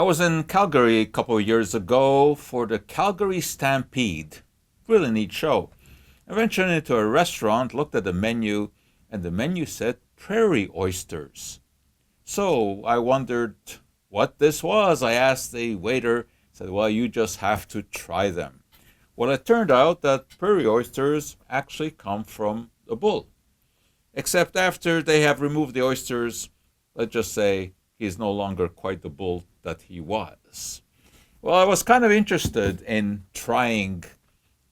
I was in Calgary a couple of years ago for the Calgary Stampede. Really neat show. I ventured into a restaurant, looked at the menu, and the menu said prairie oysters. So I wondered what this was. I asked the waiter, said, well, you just have to try them. Well, it turned out that prairie oysters actually come from a bull. Except after they have removed the oysters, let's just say he's no longer quite the bull that he was. Well, I was kind of interested in trying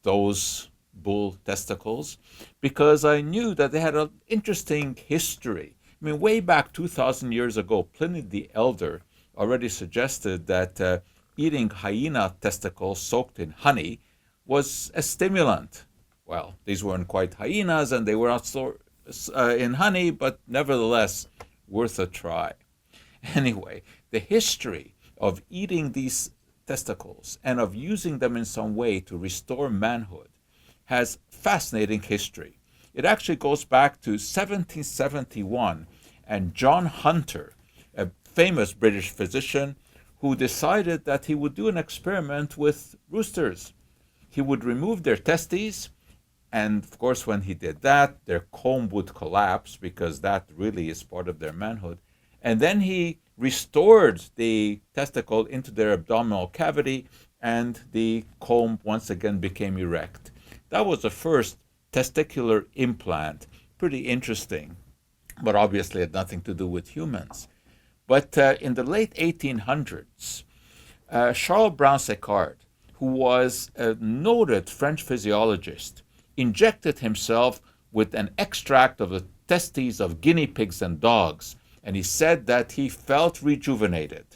those bull testicles because I knew that they had an interesting history. I mean, way back 2,000 years ago, Pliny the Elder already suggested that eating hyena testicles soaked in honey was a stimulant. Well, these weren't quite hyenas and they were not so in honey, but nevertheless worth a try. Anyway, the history of eating these testicles and of using them in some way to restore manhood has fascinating history. It actually goes back to 1771 and John Hunter, a famous British physician, who decided that he would do an experiment with roosters. He would remove their testes, and of course when he did that, their comb would collapse because that really is part of their manhood. And then he restored the testicle into their abdominal cavity and the comb once again became erect. That was the first testicular implant. Pretty interesting, but obviously had nothing to do with humans. But in the late 1800s, Charles Brown-Séquard, who was a noted French physiologist, injected himself with an extract of the testes of guinea pigs and dogs, and he said that he felt rejuvenated.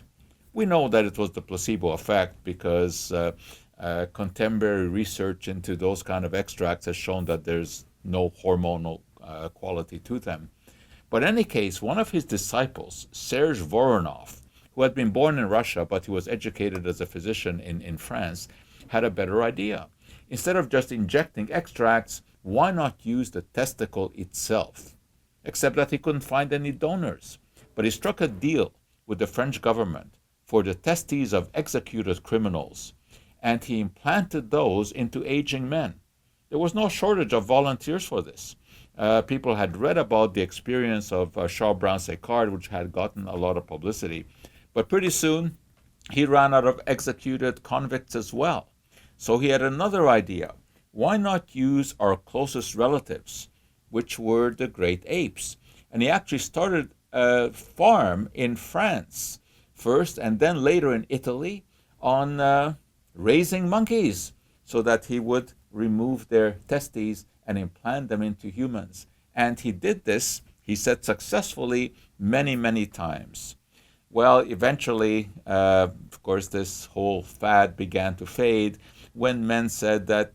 We know that it was the placebo effect because contemporary research into those kind of extracts has shown that there's no hormonal quality to them. But in any case, one of his disciples, Serge Voronov, who had been born in Russia but he was educated as a physician in France, had a better idea. Instead of just injecting extracts, why not use the testicle itself? Except that he couldn't find any donors. But he struck a deal with the French government for the testes of executed criminals, and he implanted those into aging men. There was no shortage of volunteers for this. People had read about the experience of Charles Brown-Séquard, which had gotten a lot of publicity. But pretty soon, he ran out of executed convicts as well. So he had another idea. Why not use our closest relatives, which were the great apes? And he actually started a farm in France first and then later in Italy on raising monkeys so that he would remove their testes and implant them into humans. And he did this, he said, successfully many, many times. Well, eventually, of course, this whole fad began to fade when men said that,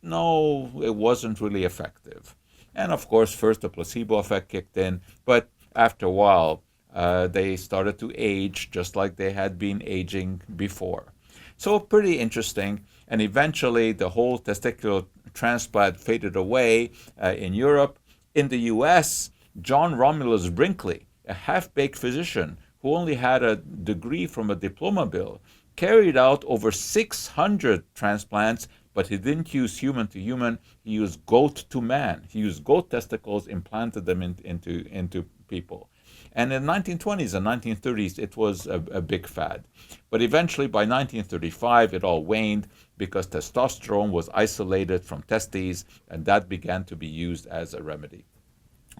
no, it wasn't really effective. And of course, first the placebo effect kicked in, but after a while, they started to age just like they had been aging before. So pretty interesting. And eventually, the whole testicular transplant faded away in Europe. In the US, John Romulus Brinkley, a half-baked physician who only had a degree from a diploma bill, carried out over 600 transplants, but he didn't use human to human. He used goat to man. He used goat testicles, implanted them into people. And in the 1920s and 1930s, it was a big fad. But eventually, by 1935, it all waned because testosterone was isolated from testes, and that began to be used as a remedy.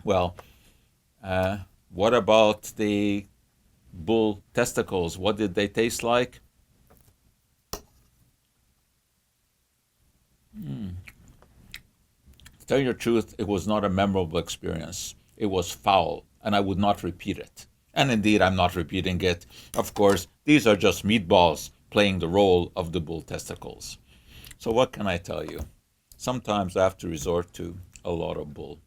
Well, what about the bull testicles? What did they taste like? To tell you the truth, it was not a memorable experience. It was foul, and I would not repeat it. And indeed, I'm not repeating it. Of course, these are just meatballs playing the role of the bull testicles. So what can I tell you? Sometimes I have to resort to a lot of bull.